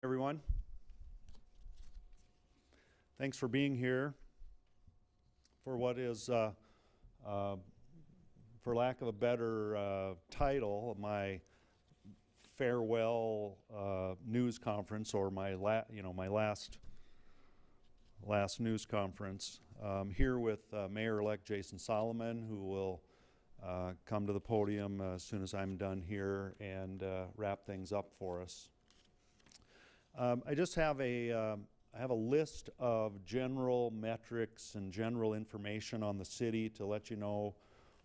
Everyone. Thanks for being here for what is, for lack of a better title, my farewell news conference, or my last news conference. Here with Mayor-elect Jason Solomon, who will come to the podium as soon as I'm done here and wrap things up for us. I just have a list of general metrics and general information on the city to let you know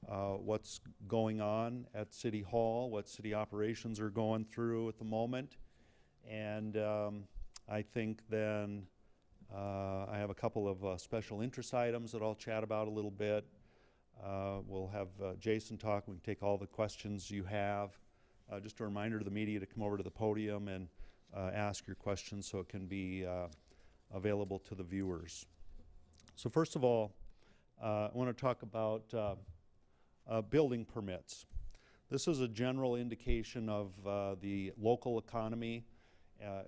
what's going on at City Hall, what city operations are going through at the moment. And I think then I have a couple of special interest items that I'll chat about a little bit. We'll have Jason talk. We can take all the questions you have. Just a reminder to the media to come over to the podium and ask your questions so it can be available to the viewers. So first of all, I want to talk about building permits. This is a general indication of the local economy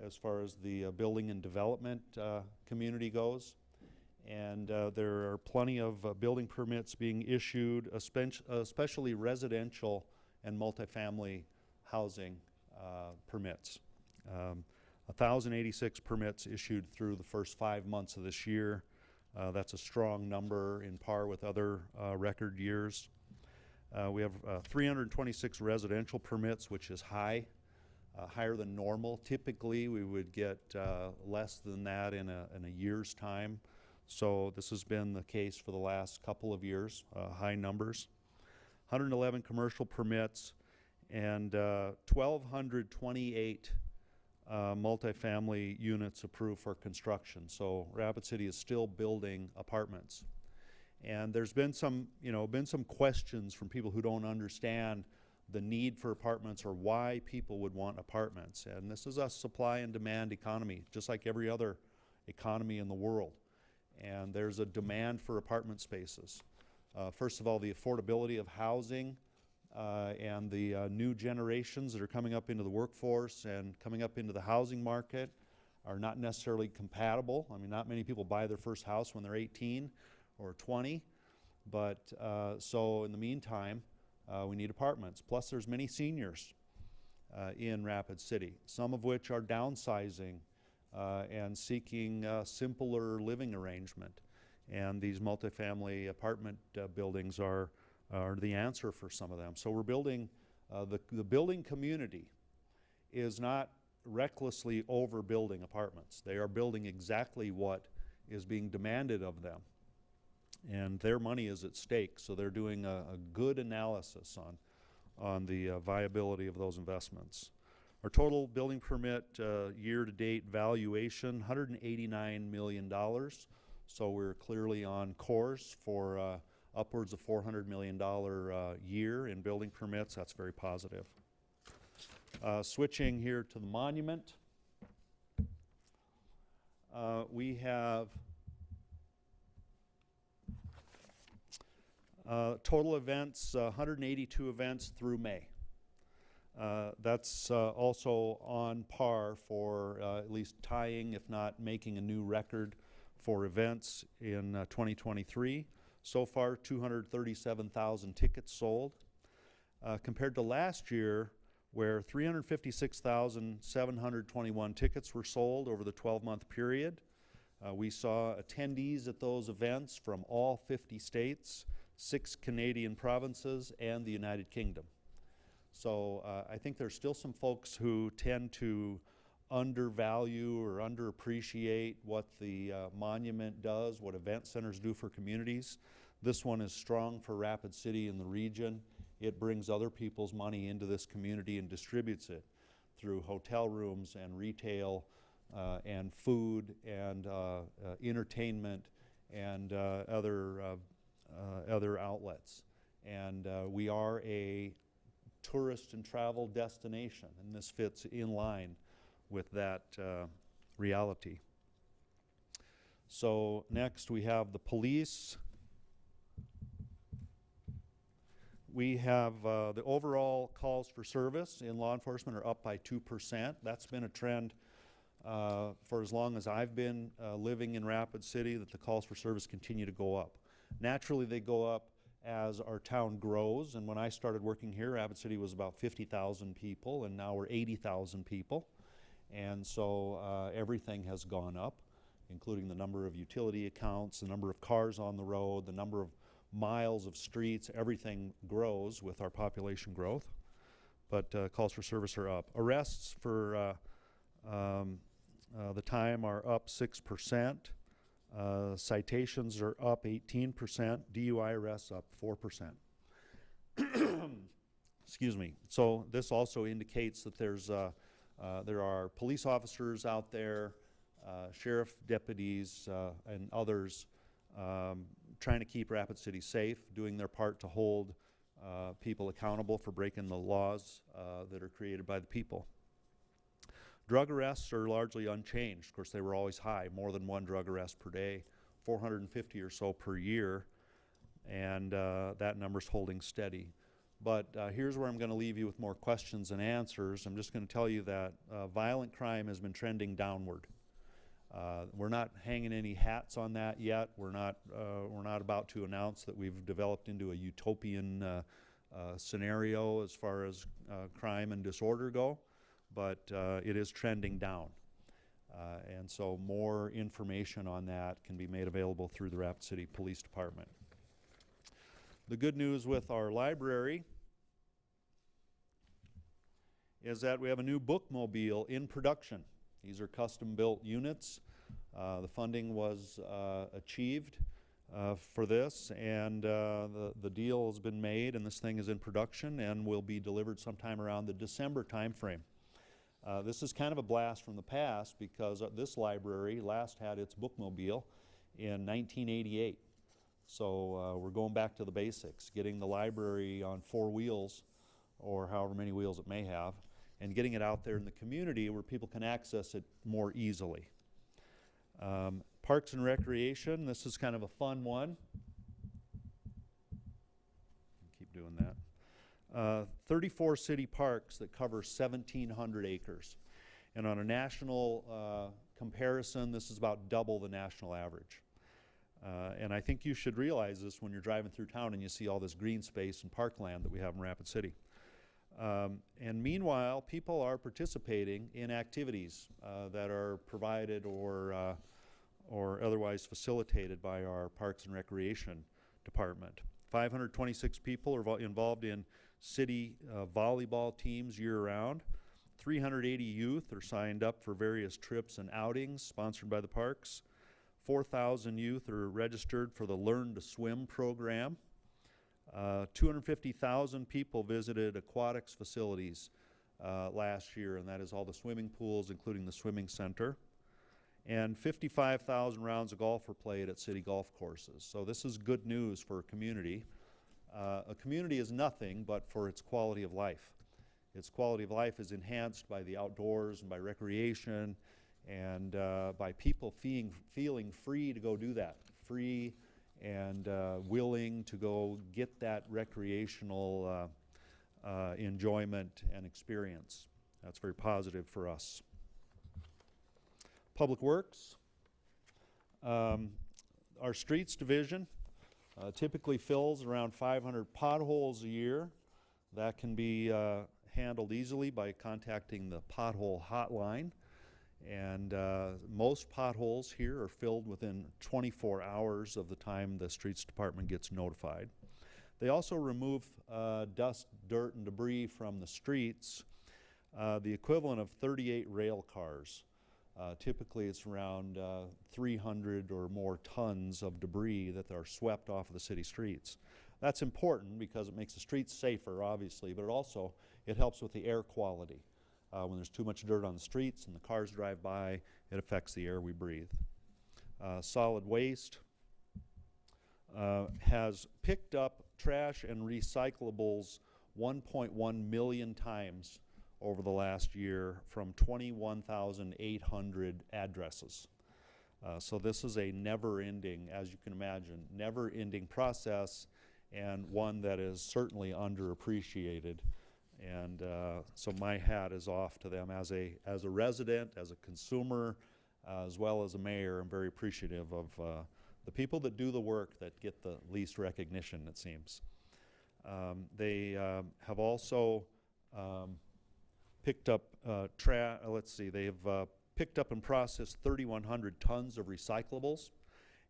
as far as the building and development community goes. And there are plenty of building permits being issued, especially residential and multifamily housing permits. 1,086 permits issued through the first 5 months of this year. That's a strong number in par with other record years. We have 326 residential permits, which is high, higher than normal. Typically, we would get less than that in a year's time. So this has been the case for the last couple of years, high numbers. 111 commercial permits and 1,228 multifamily units approved for construction. So Rapid City is still building apartments. And there's been some questions from people who don't understand the need for apartments or why people would want apartments. And this is a supply and demand economy, just like every other economy in the world. And there's a demand for apartment spaces. First of all, the affordability of housing and the new generations that are coming up into the workforce and coming up into the housing market are not necessarily compatible. I mean, not many people buy their first house when they're 18 or 20. But so in the meantime, we need apartments. Plus, there's many seniors in Rapid City, some of which are downsizing and seeking simpler living arrangement. And these multifamily apartment buildings are the answer for some of them. So we're building, the building community is not recklessly overbuilding apartments. They are building exactly what is being demanded of them. And their money is at stake, so they're doing a good analysis on the viability of those investments. Our total building permit year-to-date valuation, $189 million. So we're clearly on course for upwards of $400 million year in building permits. That's very positive. Switching here to the monument. We have total events, 182 events through May. That's also on par for at least tying, if not making a new record for events in 2023. So far, 237,000 tickets sold. Compared to last year, where 356,721 tickets were sold over the 12-month period, we saw attendees at those events from all 50 states, 6 Canadian provinces, and the United Kingdom. So I think there's still some folks who tend to undervalue or underappreciate what the monument does, what event centers do for communities. This one is strong for Rapid City in the region. It brings other people's money into this community and distributes it through hotel rooms and retail and food and entertainment and other outlets. And we are a tourist and travel destination, and this fits in line with that reality. So next we have the police. We have the overall calls for service in law enforcement are up by 2%. That's been a trend for as long as I've been living in Rapid City, that the calls for service continue to go up. Naturally, they go up as our town grows, and when I started working here, Rapid City was about 50,000 people, and now we're 80,000 people. And so everything has gone up, including the number of utility accounts, the number of cars on the road, the number of miles of streets. Everything grows with our population growth, but calls for service are up. Arrests for the time are up 6%. Citations are up 18%. DUI arrests up 4%. Excuse me. So this also indicates that there are police officers out there, sheriff deputies, and others trying to keep Rapid City safe, doing their part to hold people accountable for breaking the laws that are created by the people. Drug arrests are largely unchanged. Of course, they were always high, more than one drug arrest per day, 450 or so per year, and that number's holding steady. But here's where I'm going to leave you with more questions and answers. I'm just going to tell you that violent crime has been trending downward. We're not hanging any hats on that yet. We're not about to announce that we've developed into a utopian scenario as far as crime and disorder go, but it is trending down. And so more information on that can be made available through the Rapid City Police Department. The good news with our library is that we have a new bookmobile in production. These are custom-built units. The funding was achieved for this, and the deal has been made, and this thing is in production and will be delivered sometime around the December timeframe. This is kind of a blast from the past because this library last had its bookmobile in 1988. So we're going back to the basics, getting the library on 4 wheels, or however many wheels it may have, and getting it out there in the community where people can access it more easily. Parks and Recreation, this is kind of a fun one. Keep doing that. 34 city parks that cover 1,700 acres. And on a national comparison, this is about double the national average. And I think you should realize this when you're driving through town and you see all this green space and parkland that we have in Rapid City. And meanwhile, people are participating in activities that are provided or otherwise facilitated by our Parks and Recreation Department. 526 people are involved in city volleyball teams year-round. 380 youth are signed up for various trips and outings sponsored by the parks. 4,000 youth are registered for the Learn to Swim program. 250,000 people visited aquatics facilities last year, and that is all the swimming pools, including the swimming center. And 55,000 rounds of golf were played at city golf courses. So this is good news for a community. A community is nothing but for its quality of life. Its quality of life is enhanced by the outdoors and by recreation and by people feeling free to go do that, free and willing to go get that recreational enjoyment and experience. That's very positive for us. Public Works. Our Streets Division typically fills around 500 potholes a year. That can be handled easily by contacting the pothole hotline. And most potholes here are filled within 24 hours of the time the Streets Department gets notified. They also remove dust, dirt, and debris from the streets, the equivalent of 38 rail cars. Typically it's around 300 or more tons of debris that are swept off of the city streets. That's important because it makes the streets safer, obviously, but it helps with the air quality. When there's too much dirt on the streets and the cars drive by, it affects the air we breathe. Solid Waste has picked up trash and recyclables 1.1 million times over the last year from 21,800 addresses. So this is a never-ending, as you can imagine, never-ending process, and one that is certainly underappreciated. And so my hat is off to them as a resident, as a consumer, as well as a mayor. I'm very appreciative of the people that do the work that get the least recognition, it seems. They have also picked up, they've picked up and processed 3,100 tons of recyclables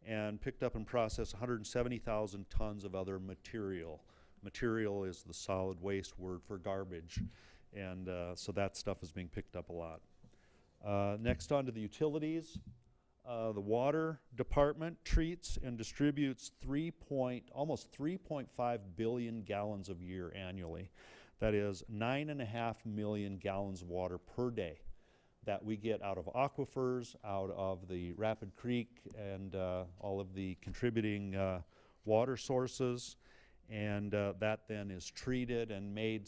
and picked up and processed 170,000 tons of other material. Material is the solid waste word for garbage, and so that stuff is being picked up a lot. Next on to the utilities. The water department treats and distributes almost 3.5 billion gallons of year annually. That is 9.5 million gallons of water per day that we get out of aquifers, out of the Rapid Creek, and all of the contributing water sources. And that then is treated and made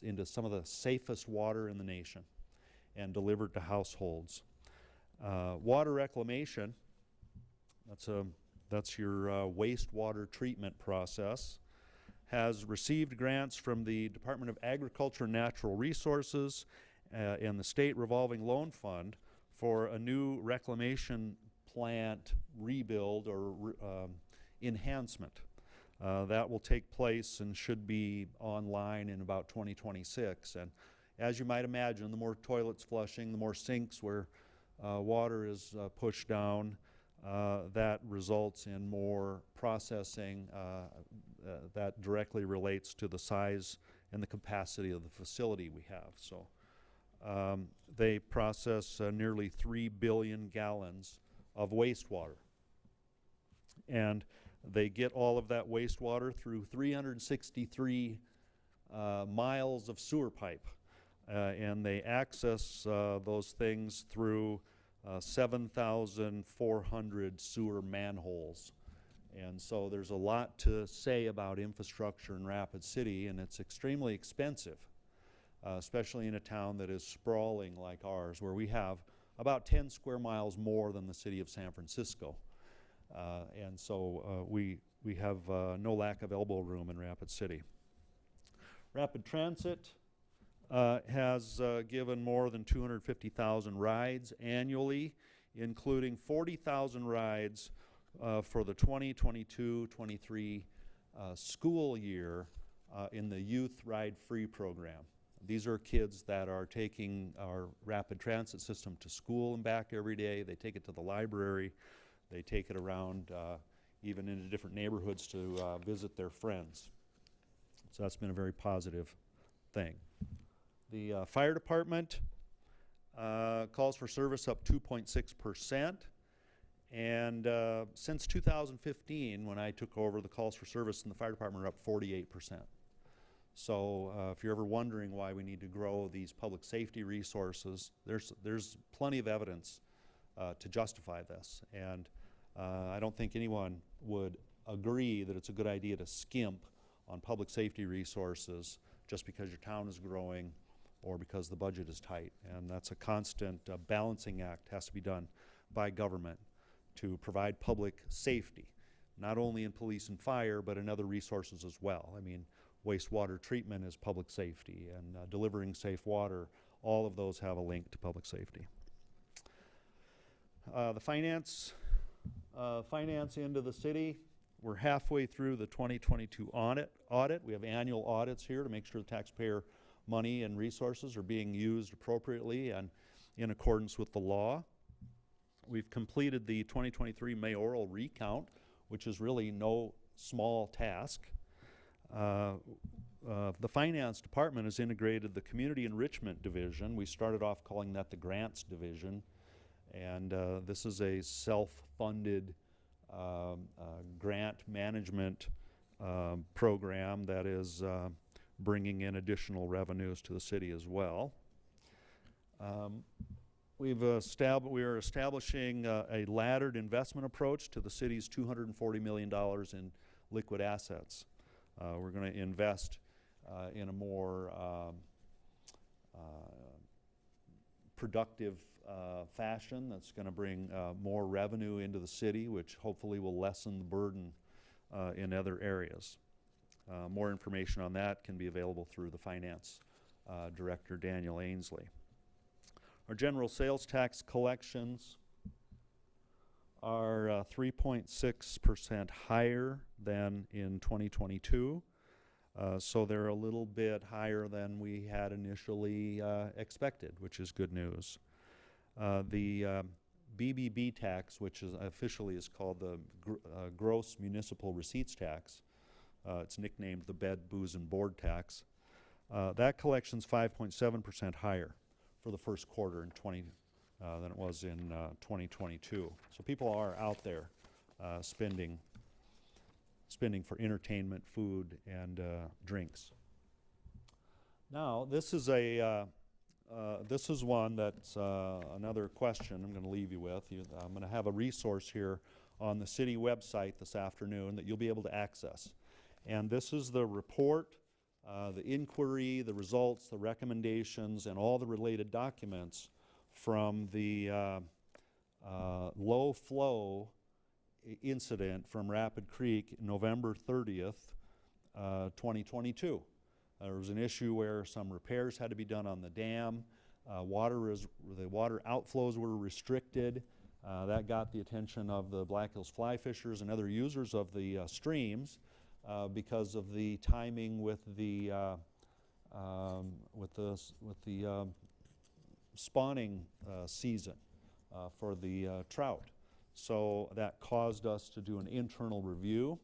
into some of the safest water in the nation and delivered to households. Water reclamation, that's your wastewater treatment process, has received grants from the Department of Agriculture and Natural Resources and the State Revolving Loan Fund for a new reclamation plant rebuild or enhancement. That will take place and should be online in about 2026. And as you might imagine, the more toilets flushing, the more sinks where water is pushed down, that results in more processing that directly relates to the size and the capacity of the facility we have. So they process nearly 3 billion gallons of wastewater. And they get all of that wastewater through 363 miles of sewer pipe. And they access those things through 7,400 sewer manholes. And so there's a lot to say about infrastructure in Rapid City, and it's extremely expensive, especially in a town that is sprawling like ours, where we have about 10 square miles more than the city of San Francisco. And so we have no lack of elbow room in Rapid City. Rapid Transit has given more than 250,000 rides annually, including 40,000 rides for the 2022-23 school year in the Youth Ride Free program. These are kids that are taking our rapid transit system to school and back every day. They take it to the library. They take it around even into different neighborhoods to visit their friends. So that's been a very positive thing. The fire department calls for service up 2.6%. And since 2015, when I took over, the calls for service in the fire department are up 48%. So if you're ever wondering why we need to grow these public safety resources, there's plenty of evidence to justify this. And I don't think anyone would agree that it's a good idea to skimp on public safety resources just because your town is growing or because the budget is tight. And that's a constant balancing act, has to be done by government to provide public safety, not only in police and fire, but in other resources as well. I mean, wastewater treatment is public safety, and delivering safe water, all of those have a link to public safety. The finance end of the city, we're halfway through the 2022 audit. We have annual audits here to make sure the taxpayer money and resources are being used appropriately and in accordance with the law. We've completed the 2023 mayoral recount, which is really no small task. The finance department has integrated the community enrichment division. We started off calling that the grants division, and this is a self-funded grant management program that is bringing in additional revenues to the city as well. We are establishing a laddered investment approach to the city's $240 million in liquid assets. We're going to invest in a more productive fashion that's going to bring more revenue into the city, which hopefully will lessen the burden in other areas. More information on that can be available through the finance Director Daniel Ainsley. Our general sales tax collections are 3.6% higher than in 2022. So they're a little bit higher than we had initially expected, which is good news. The BBB tax, which is officially is called the Gross Municipal Receipts Tax, it's nicknamed the Bed, Booze, and Board Tax. That collection's 5.7% higher for the first quarter in than it was in 2022. So people are out there spending for entertainment, food, and drinks. Now, this is one that's another question I'm going to leave you with. I'm going to have a resource here on the city website this afternoon that you'll be able to access. And this is the report, the inquiry, the results, the recommendations, and all the related documents from the low flow incident from Rapid Creek, November 30th, 2022. There was an issue where some repairs had to be done on the dam. The water outflows were restricted. That got the attention of the Black Hills Fly Fishers and other users of the streams because of the timing with the spawning season for the trout. So that caused us to do an internal review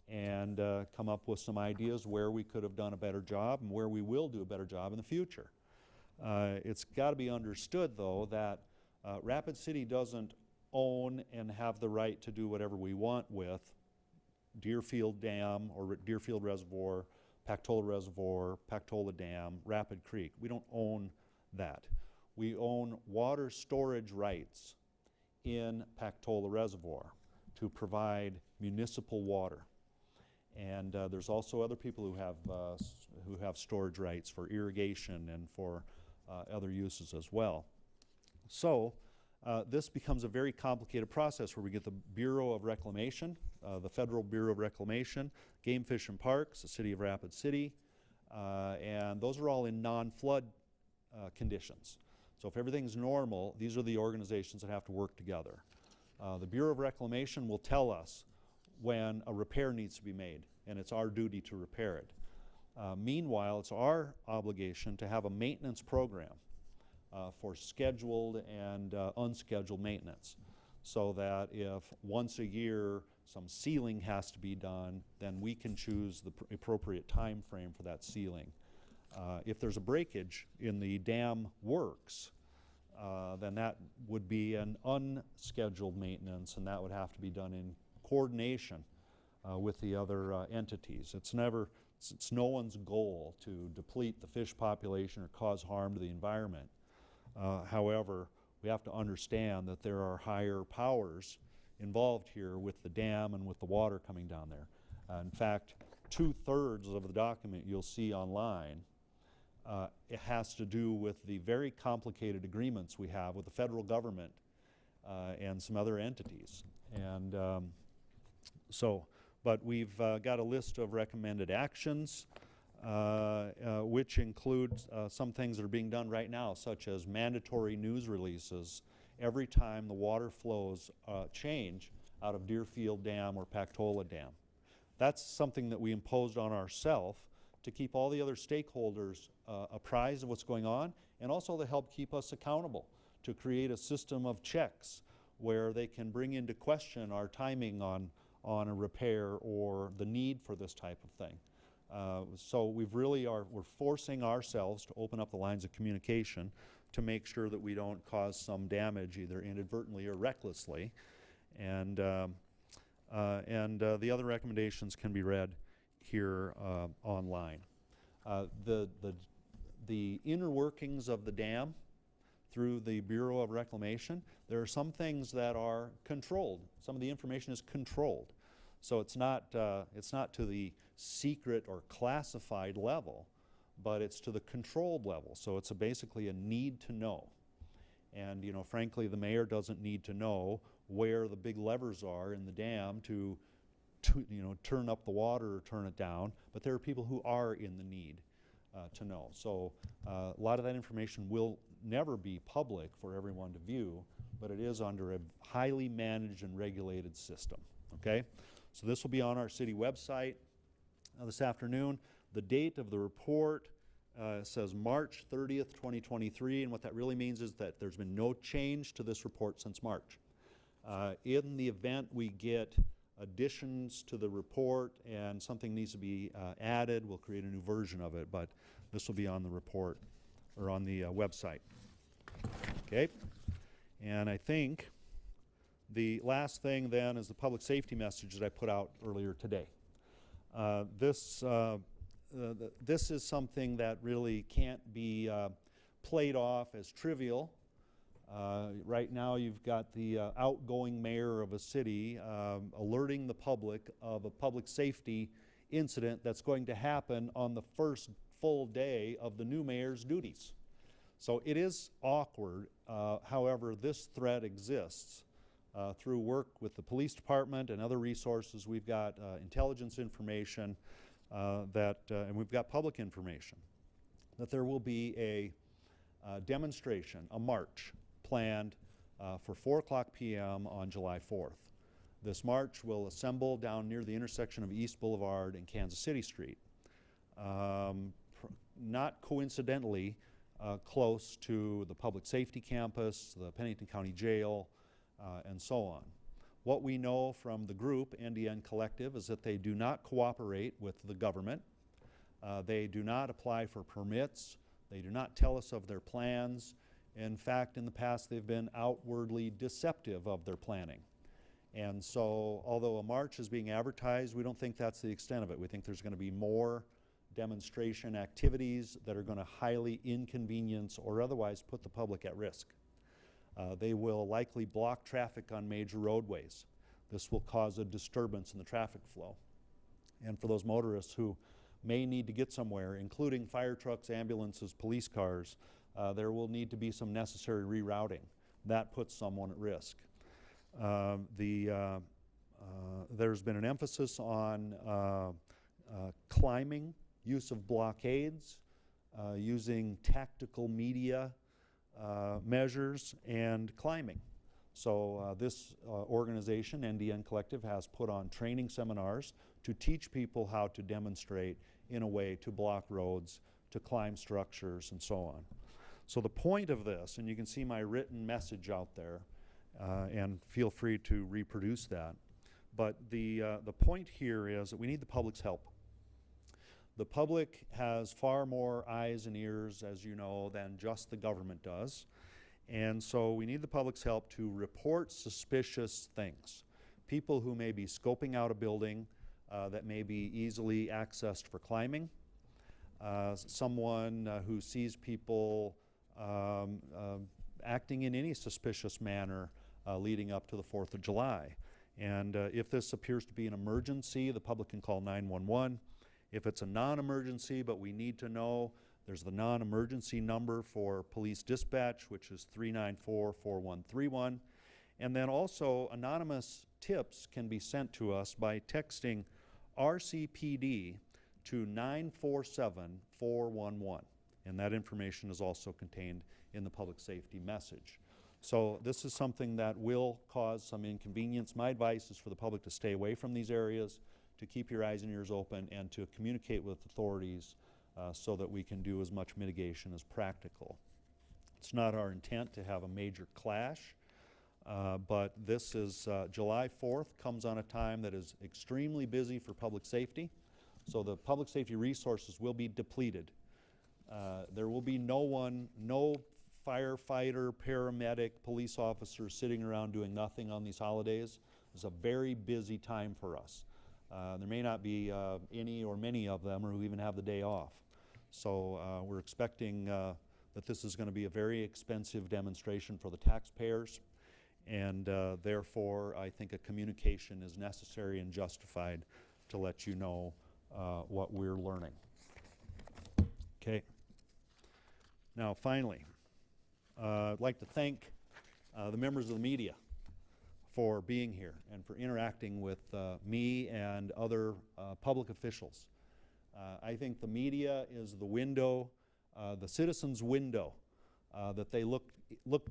and come up with some ideas where we could have done a better job and where we will do a better job in the future. It's got to be understood, though, that Rapid City doesn't own and have the right to do whatever we want with Deerfield Dam or Deerfield Reservoir, Pactola Reservoir, Pactola Dam, Rapid Creek. We don't own that. We own water storage rights in Pactola Reservoir to provide municipal water. And there's also other people who have storage rights for irrigation and for other uses as well. So this becomes a very complicated process where we get the Bureau of Reclamation, the Federal Bureau of Reclamation, Game Fish and Parks, the City of Rapid City, and those are all in non-flood conditions. So if everything's normal, these are the organizations that have to work together. The Bureau of Reclamation will tell us when a repair needs to be made, and it's our duty to repair it. Meanwhile, it's our obligation to have a maintenance program for scheduled and unscheduled maintenance, so that if once a year some sealing has to be done, then we can choose the appropriate time frame for that sealing. If there's a breakage in the dam works, then that would be an unscheduled maintenance, and that would have to be done in coordination with the other entities. It's no one's goal to deplete the fish population or cause harm to the environment. However, we have to understand that there are higher powers involved here with the dam and with the water coming down there. In fact, 2/3 of the document you'll see online it has to do with the very complicated agreements we have with the federal government and some other entities. And but we've got a list of recommended actions, which include some things that are being done right now, such as mandatory news releases every time the water flows change out of Deerfield Dam or Pactola Dam. That's something that we imposed on ourselves to keep all the other stakeholders apprised of what's going on, and also to help keep us accountable, to create a system of checks where they can bring into question our timing on a repair or the need for this type of thing. So we're forcing ourselves to open up the lines of communication to make sure that we don't cause some damage either inadvertently or recklessly. And the other recommendations can be read here online. The inner workings of the dam through the Bureau of Reclamation, there are some things that are controlled. Some of the information is controlled. So it's not to the secret or classified level, but it's to the controlled level. So it's basically a need to know. And frankly, the mayor doesn't need to know where the big levers are in the dam to turn up the water or turn it down, but there are people who are in the need. to know. So a lot of that information will never be public for everyone to view, but it is under a highly managed and regulated system, okay? So this will be on our city website this afternoon. The date of the report says March 30th, 2023, and what that really means is that there's been no change to this report since March. In the event we get additions to the report and something needs to be added, we'll create a new version of it, but this will be on the report or on the website. Okay, and I think the last thing then is the public safety message that I put out earlier today. This is something that really can't be played off as trivial. Right now you've got the outgoing mayor of a city alerting the public of a public safety incident that's going to happen on the first full day of the new mayor's duties. So it is awkward. However, this threat exists through work with the police department and other resources. We've got intelligence information and we've got public information that there will be a demonstration, a march planned for 4:00 p.m. on July 4th. This march will assemble down near the intersection of East Boulevard and Kansas City Street. Not coincidentally, close to the public safety campus, the Pennington County Jail, and so on. What we know from the group, NDN Collective, is that they do not cooperate with the government. They do not apply for permits. They do not tell us of their plans. In fact, in the past, they've been outwardly deceptive of their planning. And so, although a march is being advertised, we don't think that's the extent of it. We think there's going to be more demonstration activities that are going to highly inconvenience or otherwise put the public at risk. They will likely block traffic on major roadways. This will cause a disturbance in the traffic flow. And for those motorists who may need to get somewhere, including fire trucks, ambulances, police cars, there will need to be some necessary rerouting. That puts someone at risk. There's been an emphasis on climbing, use of blockades, using tactical media measures, and climbing. So this organization, NDN Collective, has put on training seminars to teach people how to demonstrate in a way to block roads, to climb structures, and so on. So the point of this, and you can see my written message out there, and feel free to reproduce that, but the point here is that we need the public's help. The public has far more eyes and ears, as you know, than just the government does. And so we need the public's help to report suspicious things. People who may be scoping out a building that may be easily accessed for climbing. Someone who sees people acting in any suspicious manner leading up to the 4th of July. And if this appears to be an emergency, the public can call 911. If it's a non-emergency, but we need to know, there's the non-emergency number for police dispatch, which is 394-4131. And then also anonymous tips can be sent to us by texting RCPD to 947-411. And that information is also contained in the public safety message. So this is something that will cause some inconvenience. My advice is for the public to stay away from these areas, to keep your eyes and ears open, and to communicate with authorities so that we can do as much mitigation as practical. It's not our intent to have a major clash, but this is July 4th comes on a time that is extremely busy for public safety. So the public safety resources will be depleted. There will be no firefighter, paramedic, police officer sitting around doing nothing on these holidays. It's a very busy time for us. There may not be any or many of them or who even have the day off. So we're expecting that this is going to be a very expensive demonstration for the taxpayers, and therefore I think a communication is necessary and justified to let you know what we're learning. Okay. Now finally, I'd like to thank the members of the media for being here and for interacting with me and other public officials. I think the media is the window, the citizens' window that they look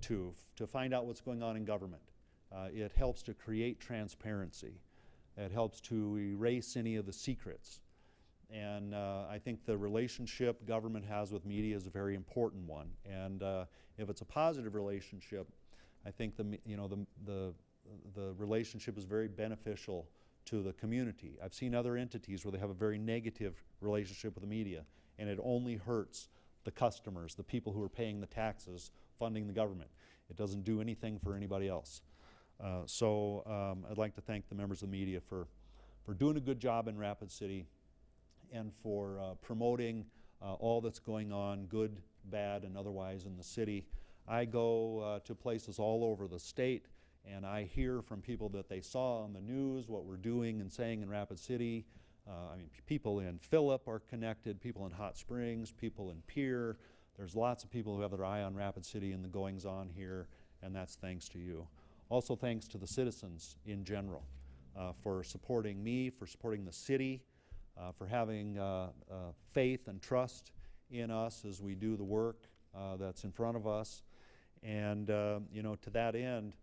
to find out what's going on in government. It helps to create transparency. It helps to erase any of the secrets. And I think the relationship government has with media is a very important one. And if it's a positive relationship, I think the relationship is very beneficial to the community. I've seen other entities where they have a very negative relationship with the media, and it only hurts the customers, the people who are paying the taxes, funding the government. It doesn't do anything for anybody else. I'd like to thank the members of the media for doing a good job in Rapid City and for promoting all that's going on, good, bad, and otherwise in the city. I go to places all over the state, and I hear from people that they saw on the news what we're doing and saying in Rapid City. I mean, people in Phillip are connected, people in Hot Springs, people in Pierre. There's lots of people who have their eye on Rapid City and the goings-on here, and that's thanks to you. Also thanks to the citizens in general for supporting me, for supporting the city, for having faith and trust in us as we do the work that's in front of us. And you know, to that end,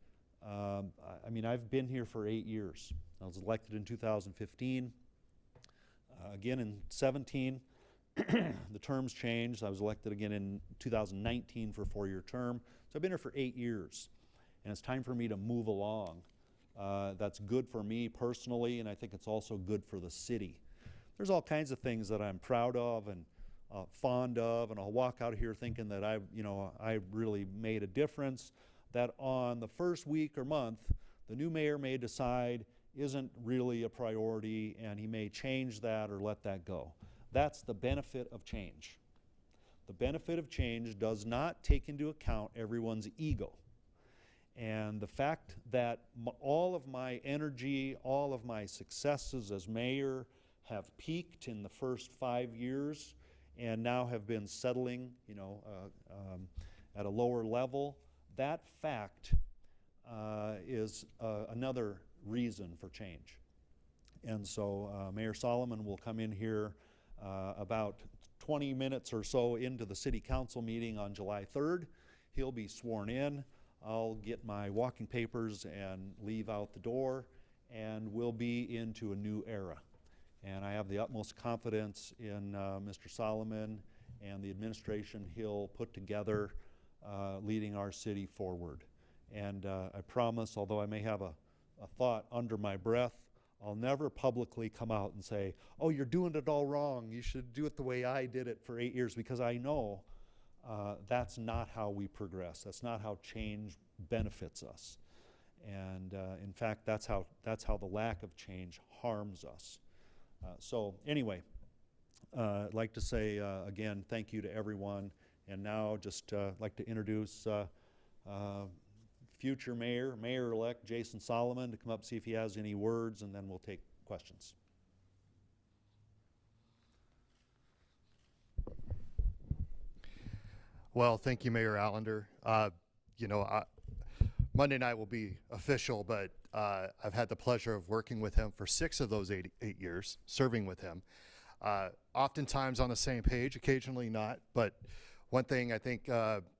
I mean, I've been here for 8 years. I was elected in 2015. Again in 17, the terms changed. I was elected again in 2019 for a 4-year term. So I've been here for 8 years. And it's time for me to move along. That's good for me personally, and I think it's also good for the city. There's all kinds of things that I'm proud of and fond of, and I'll walk out here thinking that I really made a difference. That on the first week or month, the new mayor may decide isn't really a priority, and he may change that or let that go. That's the benefit of change. The benefit of change does not take into account everyone's ego. And the fact that all of my energy, all of my successes as mayor have peaked in the first 5 years and now have been settling, at a lower level, that fact is another reason for change. And so Mayor Solomon will come in here about 20 minutes or so into the city council meeting on July 3rd. He'll be sworn in. I'll get my walking papers and leave out the door, and we'll be into a new era. And I have the utmost confidence in Mr. Solomon and the administration he'll put together leading our city forward. And I promise, although I may have a thought under my breath, I'll never publicly come out and say, oh, you're doing it all wrong. You should do it the way I did it for 8 years, because I know that's not how we progress. That's not how change benefits us. And in fact, that's how the lack of change harms us. So anyway, I'd like to say again, thank you to everyone. And now just like to introduce future Mayor-elect Jason Solomon to come up, see if he has any words, and then we'll take questions. Well, thank you, Mayor Allender. Monday night will be official, but I've had the pleasure of working with him for 6 of those 8 years, serving with him. Oftentimes on the same page, occasionally not, but one thing I think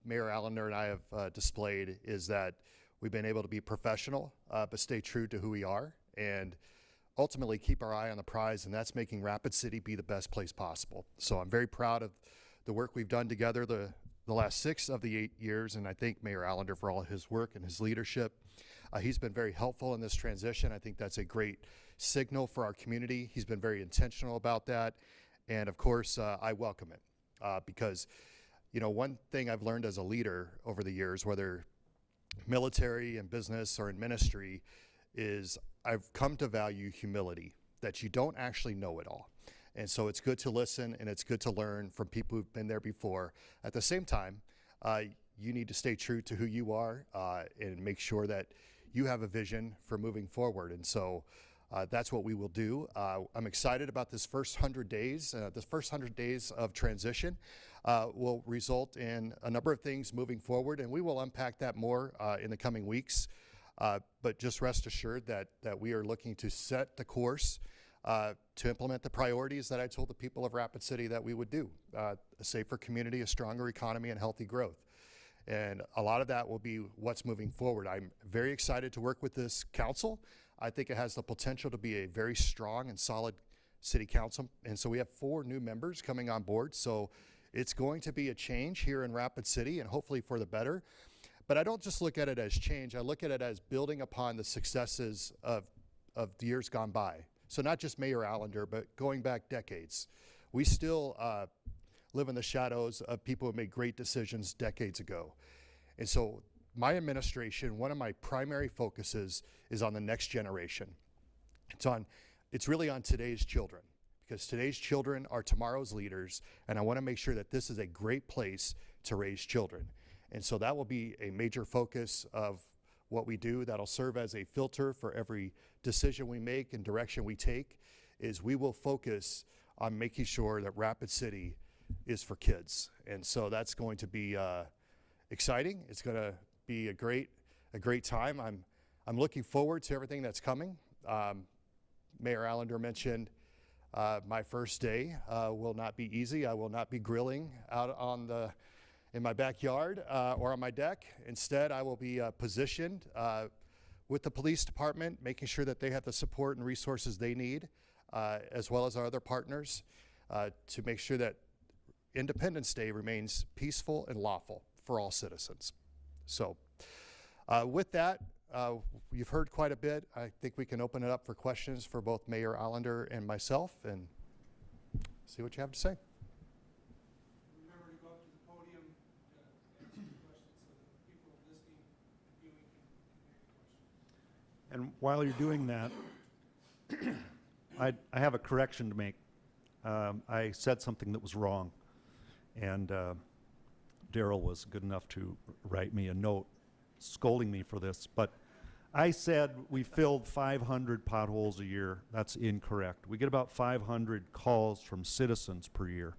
Mayor Allender and I have displayed is that we've been able to be professional, but stay true to who we are, and ultimately keep our eye on the prize, and that's making Rapid City be the best place possible. So I'm very proud of the work we've done together the last 6 of the 8 years, and I thank Mayor Allender for all of his work and his leadership. He's been very helpful in this transition. I think that's a great signal for our community. He's been very intentional about that, and of course, I welcome it because, one thing I've learned as a leader over the years, whether military and business or in ministry, is I've come to value humility, that you don't actually know it all. And so it's good to listen, and it's good to learn from people who've been there before. At the same time, you need to stay true to who you are and make sure that you have a vision for moving forward. And so that's what we will do. I'm excited about this first 100 days. This first 100 days of transition will result in a number of things moving forward, and we will unpack that more in the coming weeks. But just rest assured that we are looking to set the course to implement the priorities that I told the people of Rapid City that we would do. A safer community, a stronger economy, and healthy growth. And a lot of that will be what's moving forward. I'm very excited to work with this council. I think it has the potential to be a very strong and solid city council. And so we have 4 new members coming on board. So it's going to be a change here in Rapid City, and hopefully for the better. But I don't just look at it as change. I look at it as building upon the successes of the years gone by. So not just Mayor Allender, but going back decades. We still live in the shadows of people who made great decisions decades ago. And so my administration, one of my primary focuses is on the next generation. It's really on today's children, because today's children are tomorrow's leaders, and I want to make sure that this is a great place to raise children. And so that will be a major focus of what we do. That'll serve as a filter for every decision we make and direction we take, is we will focus on making sure that Rapid City is for kids. And so that's going to be exciting. It's going to be a great time. I'm looking forward to everything that's coming. Mayor Allender mentioned my first day will not be easy. I will not be grilling out in my backyard or on my deck. Instead, I will be positioned with the police department, making sure that they have the support and resources they need, as well as our other partners, to make sure that Independence Day remains peaceful and lawful for all citizens. So with that, you've heard quite a bit. I think we can open it up for questions for both Mayor Allender and myself, and see what you have to say. Remember to go up to the podium to answer the questions so that people listening and viewing can hear your question. And while you're doing that, I have a correction to make. I said something that was wrong, and Daryl was good enough to write me a note scolding me for this, but I said we filled 500 potholes a year. That's incorrect. We get about 500 calls from citizens per year.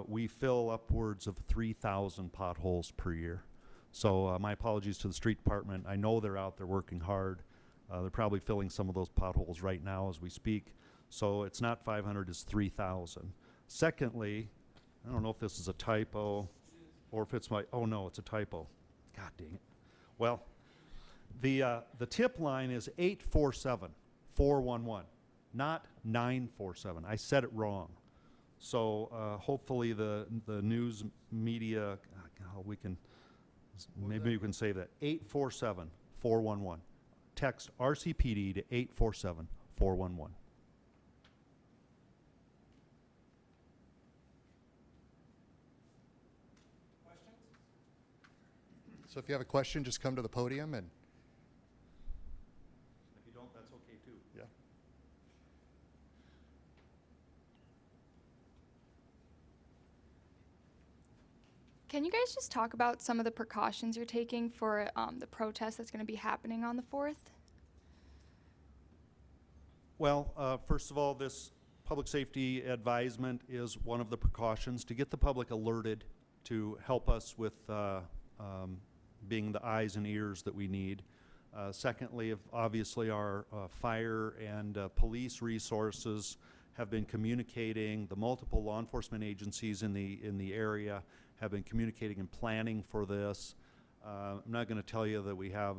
We fill upwards of 3,000 potholes per year. So my apologies to the street department. I know they're out there working hard. They're probably filling some of those potholes right now as we speak. So it's not 500, it's 3,000. Secondly, I don't know if this is a typo or if it's oh no, it's a typo. God dang it. Well, the tip line is 847-411, not 947. I said it wrong. So hopefully the news media, maybe you can say that, 847-411. Text RCPD to 847-411. So if you have a question, just come to the podium, and If you don't, that's okay too. yeah. Can you guys just talk about some of the precautions you're taking for the protest that's going to be happening on the 4th? Well, first of all, this public safety advisement is one of the precautions to get the public alerted to help us with being the eyes and ears that we need. Secondly, obviously our fire and police resources have been communicating. The multiple law enforcement agencies in the area have been communicating and planning for this. I'm not going to tell you that we have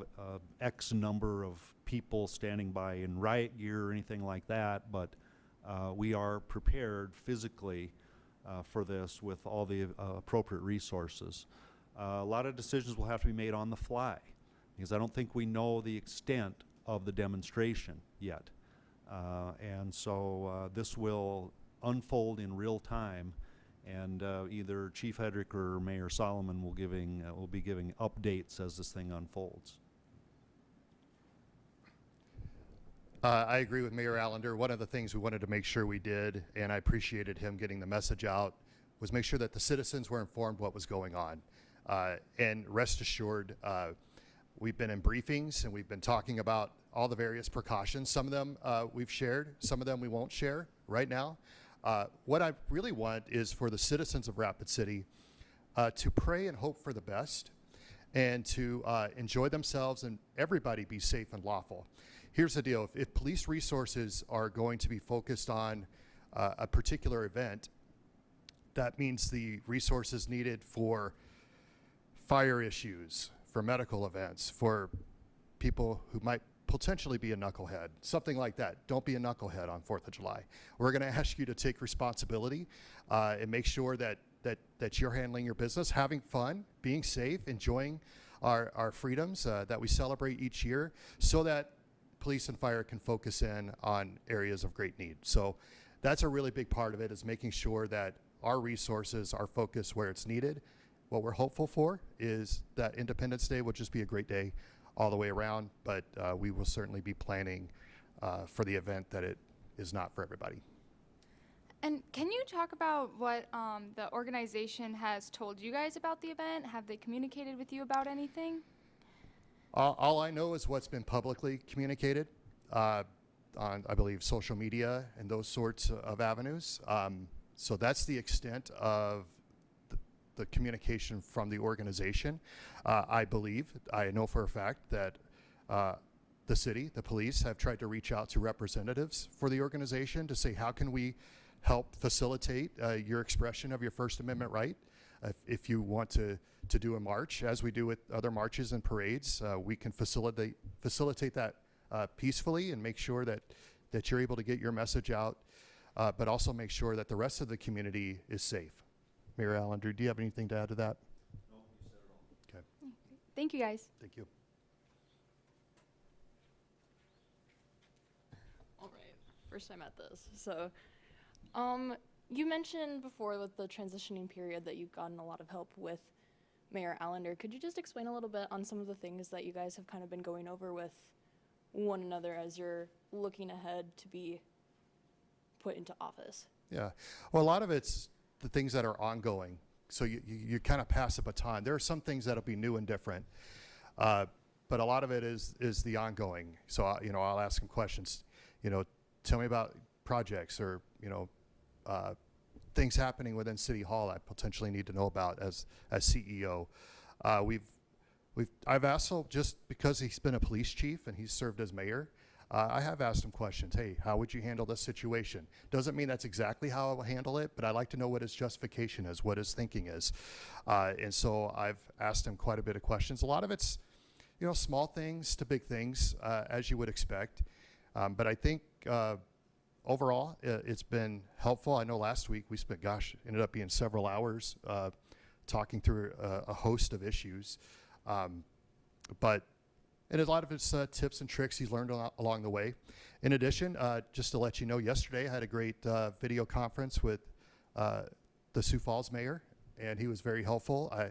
X number of people standing by in riot gear or anything like that, but we are prepared physically for this with all the appropriate resources. A lot of decisions will have to be made on the fly because I don't think we know the extent of the demonstration yet. And so this will unfold in real time, and either Chief Hedrick or Mayor Solomon will be giving updates as this thing unfolds. I agree with Mayor Allender. One of the things we wanted to make sure we did, and I appreciated him getting the message out, was make sure that the citizens were informed what was going on. And rest assured, we've been in briefings and we've been talking about all the various precautions. Some of them we've shared, some of them we won't share right now. What I really want is for the citizens of Rapid City to pray and hope for the best, and to enjoy themselves and everybody be safe and lawful. here's the deal. If police resources are going to be focused on a particular event, that means the resources needed for fire issues, for medical events, for people who might potentially be a knucklehead, something like that. Don't be a knucklehead on 4th of July. We're going to ask you to take responsibility and make sure that you're handling your business, having fun, being safe, enjoying our freedoms that we celebrate each year, so that police and fire can focus in on areas of great need. So that's a really big part of it, is making sure that our resources are focused where it's needed. What we're hopeful for is that Independence Day will just be a great day all the way around, but we will certainly be planning for the event that it is not for everybody. And can you talk about what the organization has told you guys about the event? Have they communicated with you about anything? All I know is what's been publicly communicated on, I believe, social media and those sorts of avenues. So that's the extent of the communication from the organization. I know for a fact that the city, the police, have tried to reach out to representatives for the organization to say, how can we help facilitate your expression of your First Amendment right? If you want to do a march, as we do with other marches and parades, we can facilitate that peacefully and make sure that you're able to get your message out, but also make sure that the rest of the community is safe. Mayor Allender, do you have anything to add to that? No, you said it all. Okay, Thank you, guys. thank you. All right, first time at this. So, you mentioned before with the transitioning period that you've gotten a lot of help with Mayor Allender. Could you just explain a little bit on some of the things that you guys have kind of been going over with one another as you're looking ahead to be put into office? Yeah, well, a lot of it's the things that are ongoing. So you kind of pass a baton. There are some things that'll be new and different, but a lot of it is the ongoing. So I'll ask him questions. Tell me about projects or things happening within City Hall I potentially need to know about as CEO. I've asked him, just because he's been a police chief and he's served as mayor, I have asked him questions. Hey, how would you handle this situation? Doesn't mean that's exactly how I will handle it, but I like to know what his justification is, what his thinking is. And so I've asked him quite a bit of questions. A lot of it's, small things to big things, as you would expect. But I think overall, it's been helpful. I know last week we spent, ended up being several hours talking through a host of issues. And a lot of it's tips and tricks he's learned along the way. In addition, just to let you know, yesterday I had a great video conference with the Sioux Falls mayor, and he was very helpful. I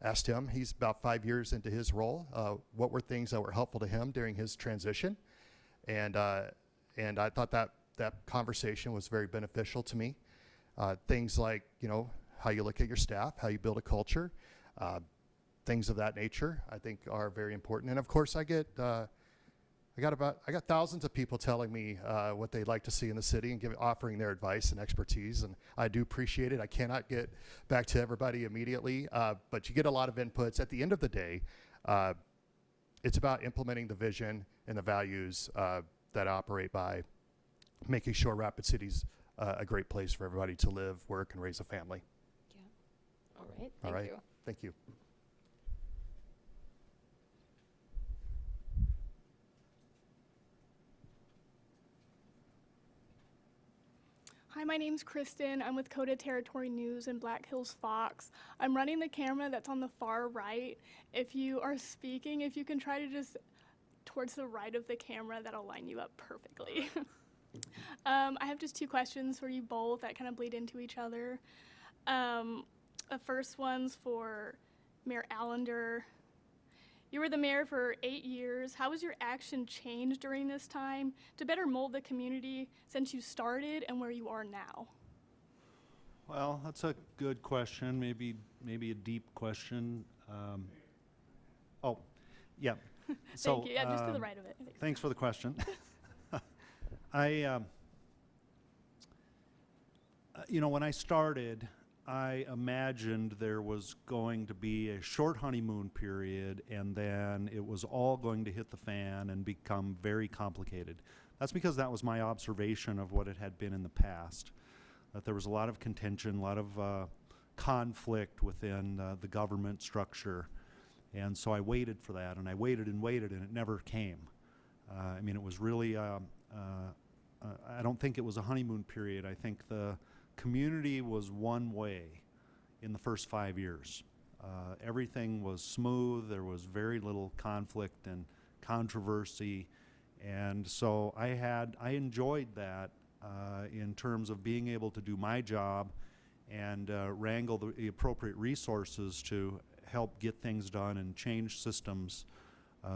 asked him, he's about 5 years into his role, what were things that were helpful to him during his transition. And I thought that conversation was very beneficial to me. Things like, how you look at your staff, how you build a culture, things of that nature, I think are very important. And of course, I got thousands of people telling me what they'd like to see in the city and offering their advice and expertise, and I do appreciate it. I cannot get back to everybody immediately, but you get a lot of inputs. At the end of the day, it's about implementing the vision and the values that operate by making sure Rapid City's a great place for everybody to live, work, and raise a family. Yeah. All right. All right. Thank you. Thank you. Hi, my name's Kristen. I'm with Coda Territory News and Black Hills Fox. I'm running the camera that's on the far right. If you are speaking, if you can try to just towards the right of the camera, that'll line you up perfectly. I have just two questions for you both that kind of bleed into each other. The first one's for Mayor Allender. You were the mayor for 8 years. How has your action changed during this time to better mold the community since you started and where you are now? Well, that's a good question, maybe a deep question. Oh, yeah. So, Thank you. Yeah, just to the right of it. Thanks for the question. When I started, I imagined there was going to be a short honeymoon period, and then it was all going to hit the fan and become very complicated. That's because that was my observation of what it had been in the past, that there was a lot of contention, a lot of conflict within the government structure. And so I waited for that, and I waited, and it never came. I mean, it was really, I don't think it was a honeymoon period. I think the community was one way in the first 5 years. Everything was smooth. There was very little conflict and controversy. And so I enjoyed that in terms of being able to do my job and wrangle the appropriate resources to help get things done and change systems.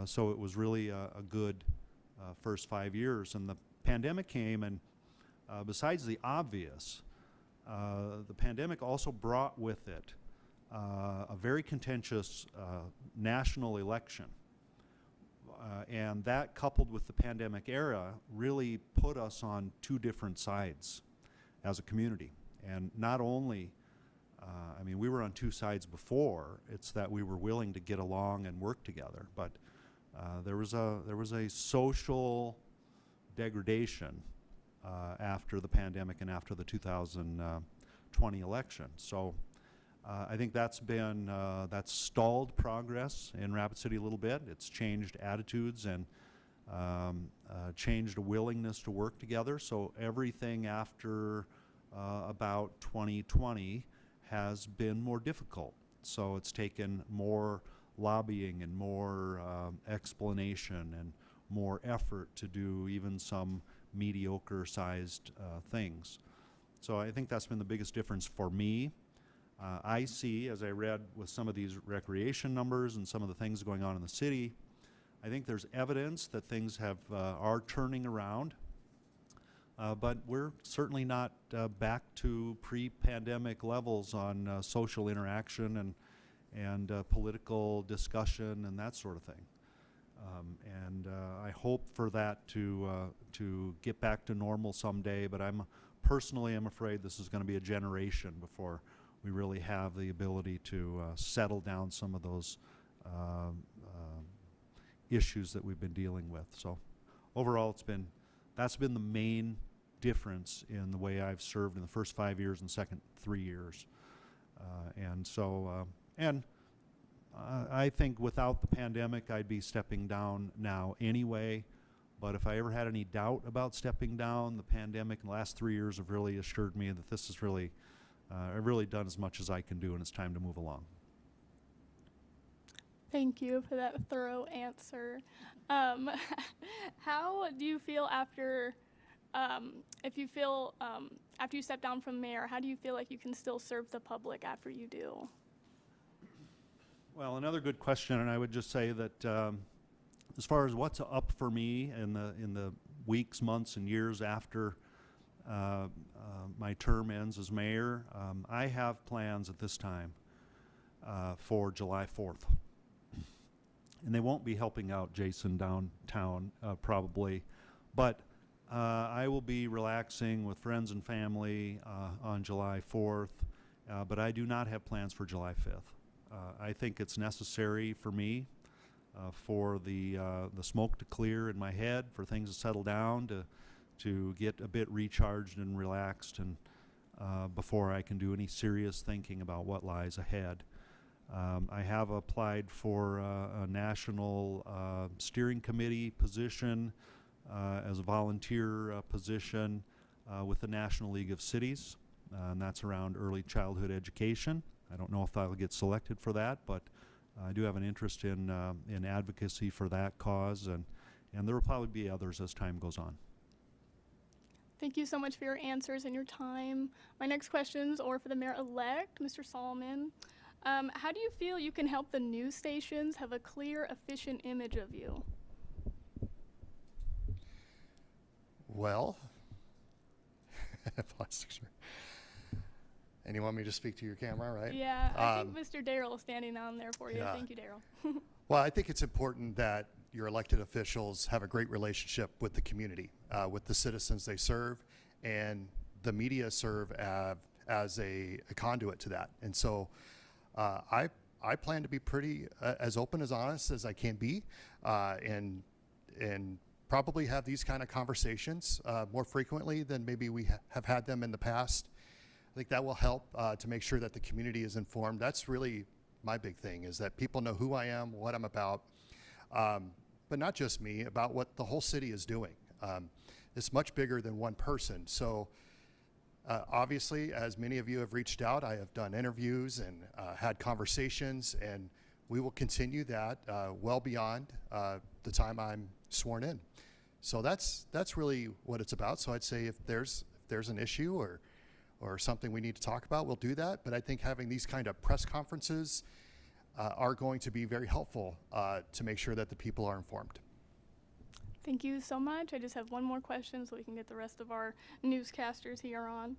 So it was really a good first 5 years. And the pandemic came, and besides the obvious, the pandemic also brought with it a very contentious national election. And that, coupled with the pandemic era, really put us on two different sides as a community. And not only, I mean, we were on two sides before, it's that we were willing to get along and work together. But there was a social degradation after the pandemic and after the 2020 election. So I think that's stalled progress in Rapid City a little bit. It's changed attitudes and changed a willingness to work together. So everything after about 2020 has been more difficult. So it's taken more lobbying and more explanation and more effort to do even some mediocre-sized things. So I think that's been the biggest difference for me. I see, as I read with some of these recreation numbers and some of the things going on in the city, I think there's evidence that things are turning around, but we're certainly not back to pre-pandemic levels on social interaction and political discussion and that sort of thing. And I hope for that to get back to normal someday, but I'm afraid this is going to be a generation before we really have the ability to settle down some of those issues that we've been dealing with. So overall, that's been the main difference in the way I've served in the first 5 years and second 3 years. I think without the pandemic, I'd be stepping down now anyway. But if I ever had any doubt about stepping down, the pandemic and the last 3 years have really assured me that this is really, I've really done as much as I can do, and it's time to move along. Thank you for that thorough answer. How do you feel after, after you step down from mayor, how do you feel like you can still serve the public after you do? Well, another good question, and I would just say that as far as what's up for me in the weeks, months, and years after my term ends as mayor, I have plans at this time for July 4th. And they won't be helping out Jason downtown probably, but I will be relaxing with friends and family on July 4th, but I do not have plans for July 5th. I think it's necessary for me for the smoke to clear in my head, for things to settle down, to get a bit recharged and relaxed, and before I can do any serious thinking about what lies ahead. I have applied for a national steering committee position as a volunteer position with the National League of Cities, and that's around early childhood education. I don't know if I'll get selected for that, but I do have an interest in advocacy for that cause, and there will probably be others as time goes on. Thank you so much for your answers and your time. My next questions are for the mayor-elect, Mr. Solomon. How do you feel you can help the news stations have a clear, efficient image of you? Well, plastic shirt. And you want me to speak to your camera, right? Yeah, I think Mr. Darrell is standing down there for you. Yeah. Thank you, Darrell. Well, I think it's important that your elected officials have a great relationship with the community, with the citizens they serve, and the media serve as a conduit to that. And so I plan to be pretty as open as honest as I can be, and probably have these kind of conversations more frequently than maybe we have had them in the past. I think that will help to make sure that the community is informed. That's really my big thing, is that people know who I am, what I'm about, but not just me, about what the whole city is doing. It's much bigger than one person. So obviously, as many of you have reached out, I have done interviews and had conversations, and we will continue that well beyond the time I'm sworn in. So that's really what it's about. So I'd say if there's an issue or something we need to talk about, we'll do that. But I think having these kind of press conferences are going to be very helpful to make sure that the people are informed. Thank you so much. I just have one more question so we can get the rest of our newscasters here on.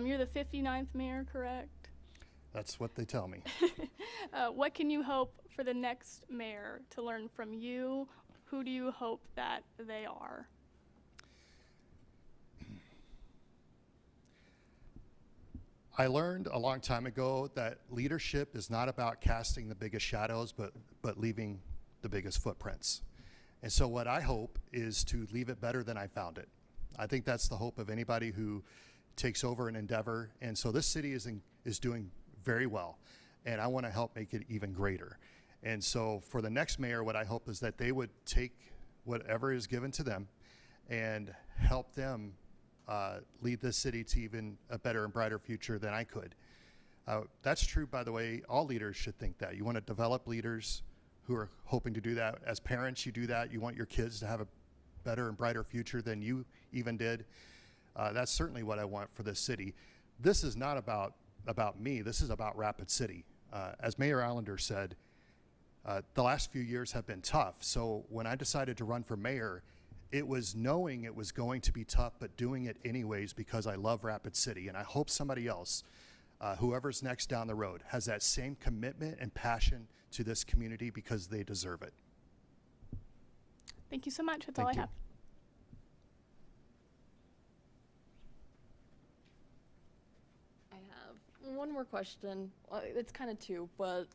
You're the 59th mayor, correct? That's what they tell me. What can you hope for the next mayor to learn from you? Who do you hope that they are? I learned a long time ago that leadership is not about casting the biggest shadows, but leaving the biggest footprints. And so what I hope is to leave it better than I found it. I think that's the hope of anybody who takes over an endeavor. And so this city is doing very well, and I want to help make it even greater. And so for the next mayor, what I hope is that they would take whatever is given to them and help them lead this city to even a better and brighter future than I could. That's true, by the way. All leaders should think that. You want to develop leaders who are hoping to do that. As parents, you do that. You want your kids to have a better and brighter future than you even did. That's certainly what I want for this city. This is not about me. This is about Rapid City. As Mayor Allender said, the last few years have been tough. So when I decided to run for mayor, it was knowing it was going to be tough, but doing it anyways because I love Rapid City. And I hope somebody else, whoever's next down the road, has that same commitment and passion to this community because they deserve it. Thank you so much. That's Thank all I you. have. I have one more question. It's kind of two, but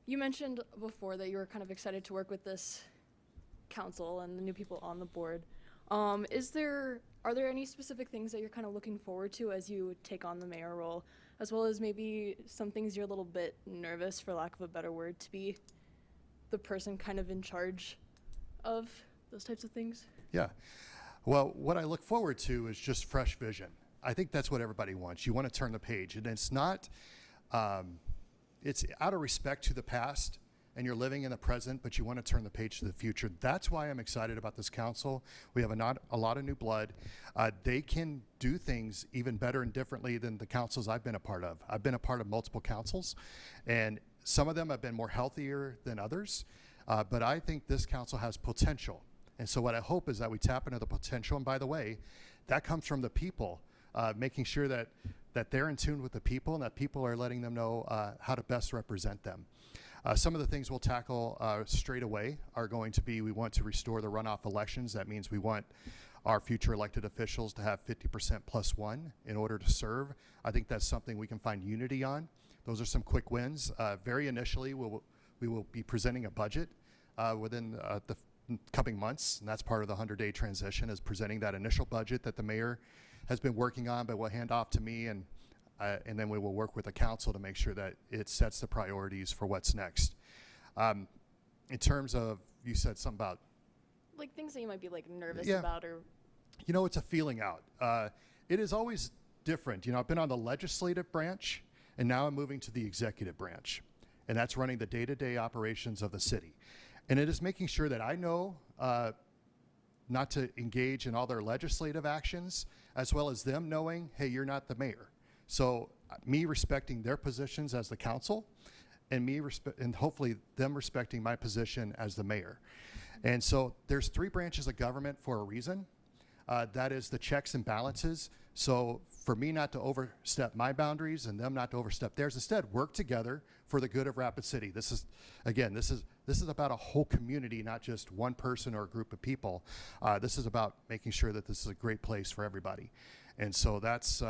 you mentioned before that you were kind of excited to work with this council and the new people on the board. Are there any specific things that you're kind of looking forward to as you take on the mayor role, as well as maybe some things you're a little bit nervous, for lack of a better word, to be the person kind of in charge of those types of things? Yeah. Well, what I look forward to is just fresh vision. I think that's what everybody wants. You want to turn the page, and it's not, it's out of respect to the past, and you're living in the present, but you want to turn the page to the future. That's why I'm excited about this council. We have a lot of new blood. They can do things even better and differently than the councils I've been a part of. I've been a part of multiple councils, and some of them have been more healthier than others, but I think this council has potential. And so what I hope is that we tap into the potential, and by the way, that comes from the people, making sure that they're in tune with the people and that people are letting them know how to best represent them. Some of the things we'll tackle straight away are going to be, we want to restore the runoff elections. That means we want our future elected officials to have 50% plus one in order to serve. I think that's something we can find unity on. Those are some quick wins. Very initially, we will be presenting a budget within the coming months, and that's part of the 100-day transition, is presenting that initial budget that the mayor has been working on, but will hand off to me, and then we will work with the council to make sure that it sets the priorities for what's next. In terms of, you said something about, Like things that you might be like nervous Yeah. about, or you know, it's a feeling out. It is always different. You know, I've been on the legislative branch, and now I'm moving to the executive branch, and that's running the day-to-day operations of the city. And it is making sure that I know not to engage in all their legislative actions, as well as them knowing, hey, you're not the mayor. So me respecting their positions as the council, and and hopefully them respecting my position as the mayor. And so there's 3 branches of government for a reason. That is the checks and balances. So for me not to overstep my boundaries and them not to overstep theirs, instead work together for the good of Rapid City. This is, again, this is about a whole community, not just one person or a group of people. This is about making sure that this is a great place for everybody. And so that's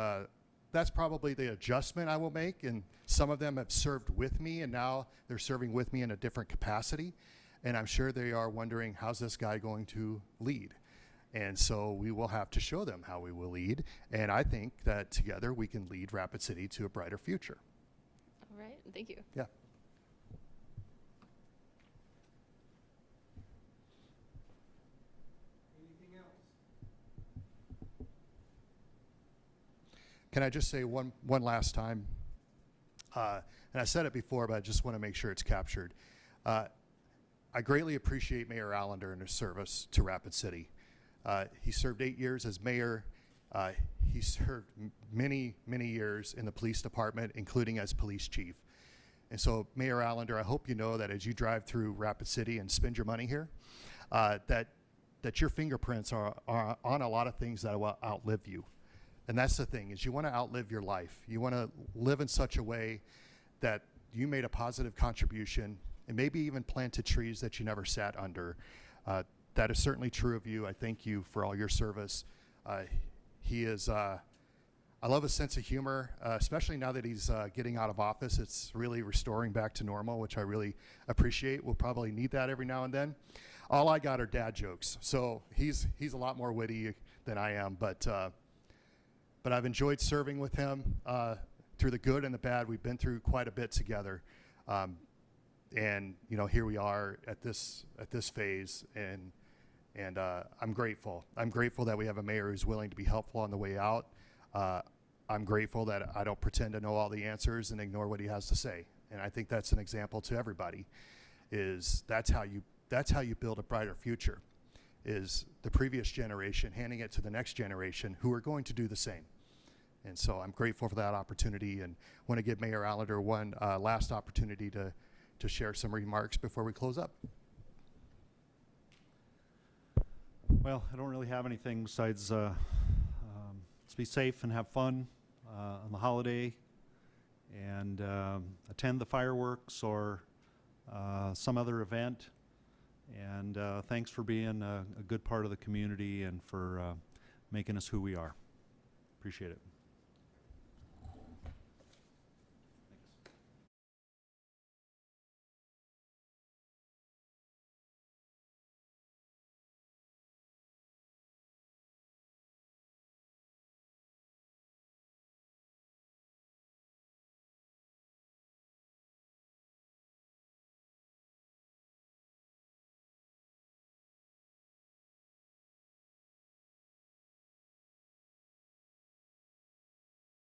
probably the adjustment I will make. And some of them have served with me, and now they're serving with me in a different capacity. And I'm sure they are wondering, how's this guy going to lead? And so we will have to show them how we will lead. And I think that together we can lead Rapid City to a brighter future. All right, thank you. Yeah. Anything else? Can I just say one last time? And I said it before, but I just want to make sure it's captured. I greatly appreciate Mayor Allender and his service to Rapid City. He served 8 years as mayor. He served many, many years in the police department, including as police chief. And so, Mayor Allender, I hope you know that as you drive through Rapid City and spend your money here, that your fingerprints are on a lot of things that will outlive you. And that's the thing, is you want to outlive your life. You want to live in such a way that you made a positive contribution and maybe even planted trees that you never sat under. That is certainly true of you. I thank you for all your service. He is, I love his sense of humor, especially now that he's getting out of office. It's really restoring back to normal, which I really appreciate. We'll probably need that every now and then. All I got are dad jokes. So he's a lot more witty than I am, but I've enjoyed serving with him through the good and the bad. We've been through quite a bit together. And you know, here we are at this phase, and I'm grateful. I'm grateful that we have a mayor who's willing to be helpful on the way out. I'm grateful that I don't pretend to know all the answers and ignore what he has to say. And I think that's an example to everybody. That's how you build a brighter future. Is the previous generation handing it to the next generation who are going to do the same. And so I'm grateful for that opportunity, and want to give Mayor Allender one last opportunity to share some remarks before we close up. Well, I don't really have anything besides let's be safe and have fun on the holiday, and attend the fireworks or some other event. And thanks for being a good part of the community and for making us who we are. Appreciate it.